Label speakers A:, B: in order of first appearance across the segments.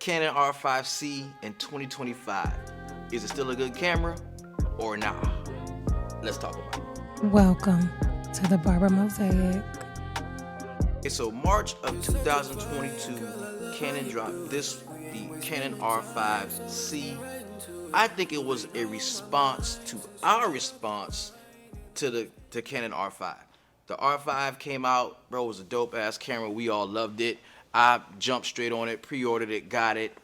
A: Canon R5C in 2025. Is it still a good camera or nah? Let's talk about it.
B: Welcome to the Barber Mosaic.
A: Okay, so March of 2022, Canon dropped the Canon R5C. I think it was a response to our response to the Canon R5. The R5 came out, bro, it was a dope ass camera. We all loved it. I jumped straight on it, pre-ordered it, got it,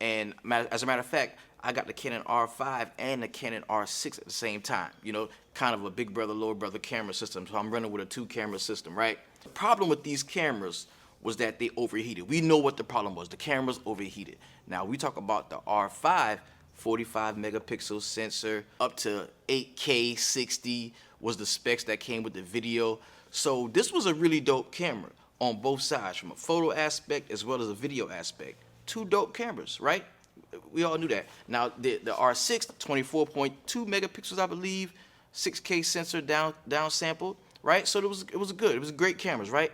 A: and as a matter of fact, I got the Canon R5 and the Canon R6 at the same time. You know, kind of a big brother, little brother camera system. So I'm running with a 2-camera system, right? The problem with these cameras was that they overheated. We know what the problem was. The cameras overheated. Now we talk about the R5, 45 megapixel sensor, up to 8K 60 was the specs that came with the video. So this was a really dope camera on both sides, from a photo aspect as well as a video aspect. 2 dope cameras, right? We all knew that. Now the R6, 24.2 megapixels, I believe, 6K sensor down sampled, right? So it was good. It was great cameras, right?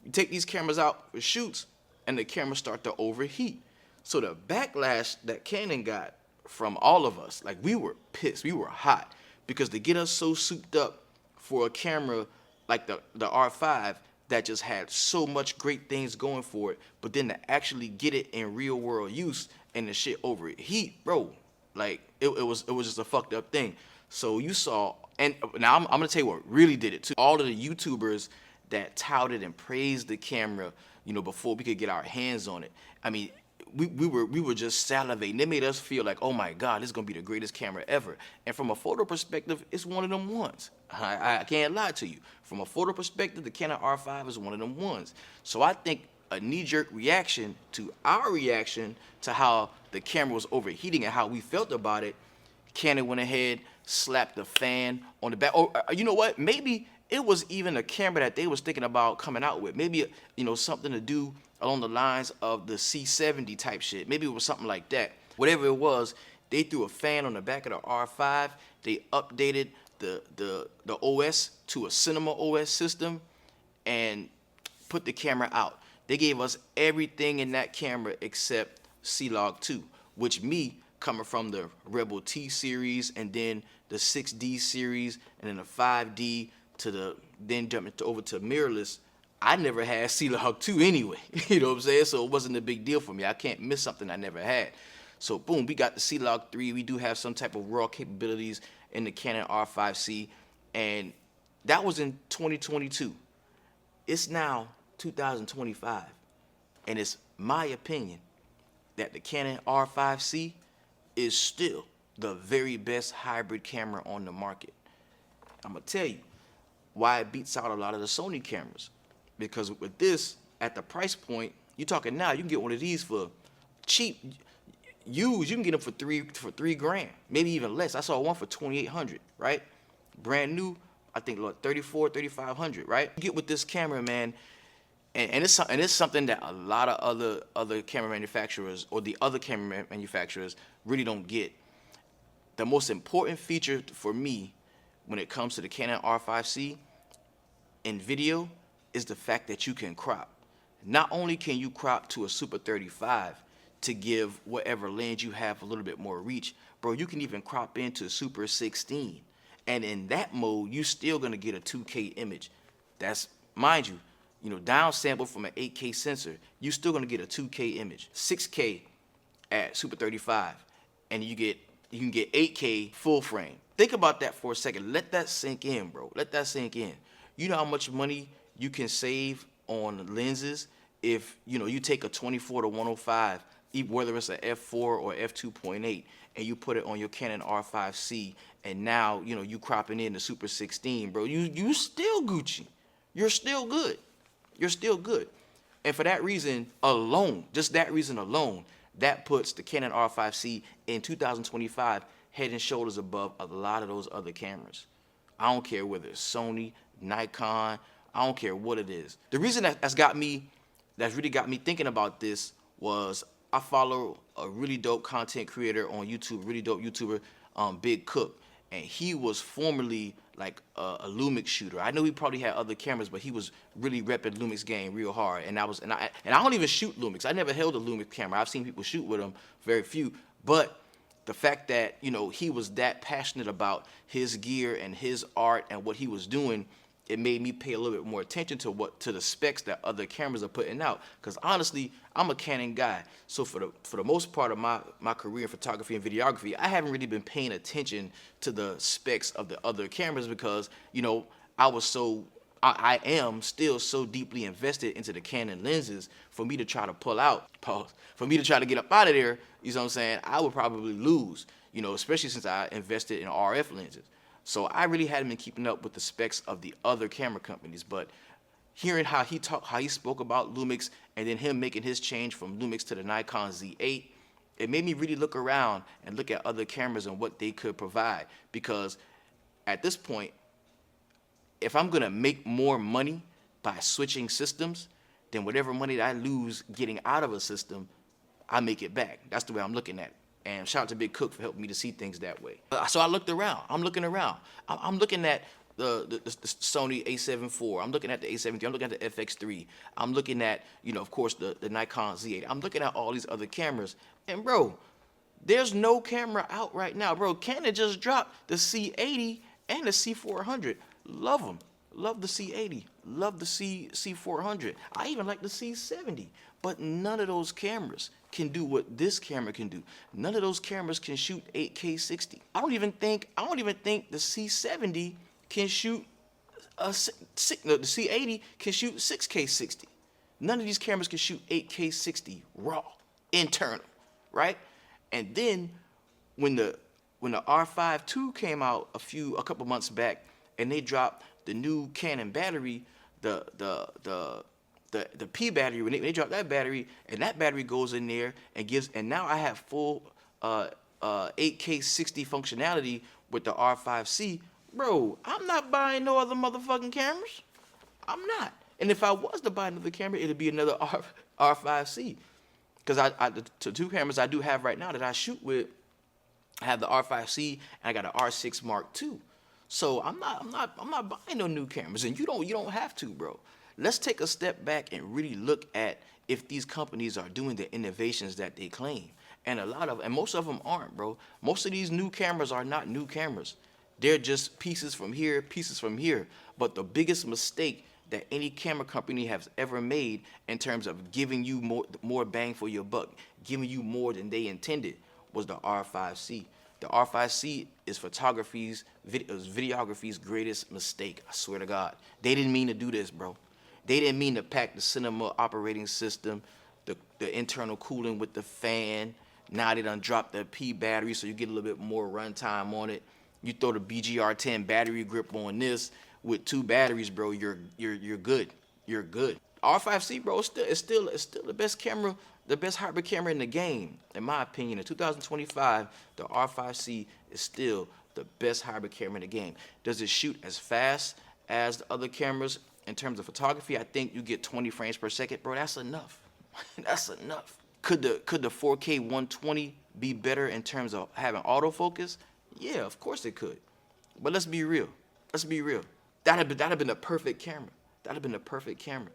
A: You take these cameras out for shoots, and the cameras start to overheat. So the backlash that Canon got from all of us, like, we were pissed, we were hot, because to get us so souped up for a camera like the R5 that just had so much great things going for it, but then to actually get it in real world use and the shit overheat, bro, like it was just a fucked up thing. So you saw, and now I'm gonna tell you what really did it too. All of the YouTubers that touted and praised the camera, you know, before we could get our hands on it. I mean, we were just salivating. They made us feel like, oh my God, this is gonna be the greatest camera ever. And from a photo perspective, it's one of them ones. I can't lie to you. From a photo perspective, the Canon R5 is one of them ones. So I think a knee-jerk reaction to our reaction to how the camera was overheating and how we felt about it, Canon went ahead, slapped the fan on the back. Or you know what? Maybe it was even a camera that they was thinking about coming out with. Maybe, you know, something to do along the lines of the C70 type shit. Maybe it was something like that. Whatever it was, they threw a fan on the back of the R5. They updated the OS to a Cinema OS system and put the camera out. They gave us everything in that camera except C-Log 2, which me, coming from the Rebel T series and then the 6D series and then the 5D then jumping over to mirrorless, I never had C-Log 2 anyway. You know what I'm saying? So it wasn't a big deal for me. I can't miss something I never had. So boom, we got the C-Log 3. We do have some type of raw capabilities in the Canon R5C, and that was in 2022. It's now 2025, and it's my opinion that the Canon R5C is still the very best hybrid camera on the market. I'm gonna tell you why it beats out a lot of the Sony cameras. Because with this, at the price point, you're talking now, you can get one of these for cheap. Used, you can get them for three grand, maybe even less. I saw one for $2,800, right? Brand new, I think, like $3,400, $3,500, right? You get with this camera, man, and it's something that a lot of other camera manufacturers or the other camera manufacturers really don't get. The most important feature for me when it comes to the Canon R5C in video is the fact that you can crop. Not only can you crop to a Super 35 to give whatever lens you have a little bit more reach, bro, you can even crop into Super 16. And in that mode, you're still gonna get a 2K image. That's, mind you, down sample from an 8K sensor, you're still gonna get a 2K image. 6K at Super 35, and you can get 8K full frame. Think about that for a second. Let that sink in, bro. Let that sink in. You know how much money you can save on lenses if you take a 24 to 105, whether it's a f4 or f2.8, and you put it on your Canon R5C, and now you cropping in the Super 16, bro. You still Gucci. You're still good. You're still good. And for that reason alone, just that reason alone, that puts the Canon R5C in 2025 head and shoulders above a lot of those other cameras. I don't care whether it's Sony, Nikon, I don't care what it is. The reason that's really got me thinking about this was I follow a really dope content creator on YouTube, really dope YouTuber, Big Cook. and he was formerly like a Lumix shooter. I know he probably had other cameras, but he was really repping Lumix game real hard. And I don't even shoot Lumix. I never held a Lumix camera. I've seen people shoot with them, very few. But the fact that, you know, he was that passionate about his gear and his art and what he was doing, it made me pay a little bit more attention to the specs that other cameras are putting out. Because honestly, I'm a Canon guy. So for the most part of my career in photography and videography, I haven't really been paying attention to the specs of the other cameras because, you know, I am still so deeply invested into the Canon lenses. For me to try to pull out, for me to try to get up out of there, you know what I'm saying, I would probably lose, you know, especially since I invested in RF lenses. So I really hadn't been keeping up with the specs of the other camera companies, but hearing how he spoke about Lumix, and then him making his change from Lumix to the Nikon Z8, it made me really look around and look at other cameras and what they could provide. Because at this point, if I'm gonna make more money by switching systems, then whatever money that I lose getting out of a system, I make it back. That's the way I'm looking at it. And shout out to Big Cook for helping me to see things that way. So I looked around. I'm looking around. I'm looking at the Sony A7 IV. I'm looking at the A7 III. I'm looking at the FX3. I'm looking at, you know, of course, the Nikon Z8. I'm looking at all these other cameras. And, bro, there's no camera out right now. Bro, Canon just dropped the C80 and the C400. Love them. Love the C80. Love the C400. I even like the C70. But none of those cameras can do what this camera can do. None of those cameras can shoot 8K 60. I don't even think the C70 can shoot the C80 can shoot 6K 60. None of these cameras can shoot 8K 60 raw, internal, right? And then when the R5 II came out a couple months back, and they dropped the new Canon battery, the P battery, when they drop that battery, and that battery goes in there and now I have full 8K 60 functionality with the R5C. Bro, I'm not buying no other motherfucking cameras. I'm not. And if I was to buy another camera, it'd be another R5C. Because the two cameras I do have right now that I shoot with, I have the R5C and I got an R6 Mark II. So I'm not buying no new cameras, and you don't have to, bro. Let's take a step back and really look at if these companies are doing the innovations that they claim. And most of them aren't, bro. Most of these new cameras are not new cameras. They're just pieces from here, pieces from here. But the biggest mistake that any camera company has ever made in terms of giving you more bang for your buck, giving you more than they intended, was the R5C. The R5C is videography's greatest mistake, I swear to God. They didn't mean to do this, bro. They didn't mean to pack the cinema operating system, the internal cooling with the fan. Now they done dropped the P battery so you get a little bit more runtime on it. You throw the BGR10 battery grip on this with 2 batteries, bro, you're good. You're good. R5C, bro, is still the best camera, the best hybrid camera in the game, in my opinion. In 2025, the R5C is still the best hybrid camera in the game. Does it shoot as fast as the other cameras in terms of photography? I think you get 20 frames per second, bro. That's enough. That's enough. Could the 4K 120 be better in terms of having autofocus? Yeah, of course it could. But let's be real. Let's be real. That'd have been the perfect camera. That'd have been the perfect camera.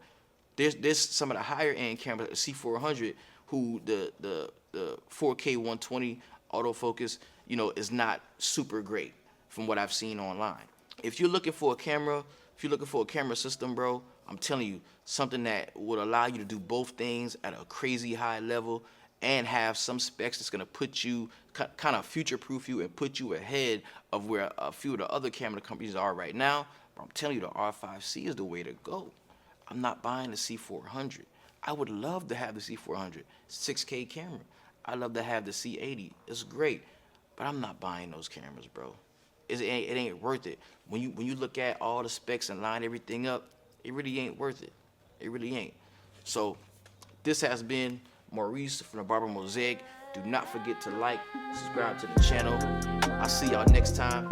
A: There's some of the higher end cameras, the C400, who the 4K 120 autofocus, you know, is not super great from what I've seen online. If you're looking for a camera system, bro, I'm telling you, something that would allow you to do both things at a crazy high level and have some specs that's gonna put you, kind of future-proof you and put you ahead of where a few of the other camera companies are right now, bro, I'm telling you, the R5C is the way to go. I'm not buying the C400. I would love to have the C400, 6K camera. I love to have the C80. It's great, but I'm not buying those cameras, bro. It ain't worth it. When you look at all the specs and line everything up, it really ain't worth it. It really ain't. So this has been Maurice from the Barber Mosaic. Do not forget to like, subscribe to the channel. I'll see y'all next time.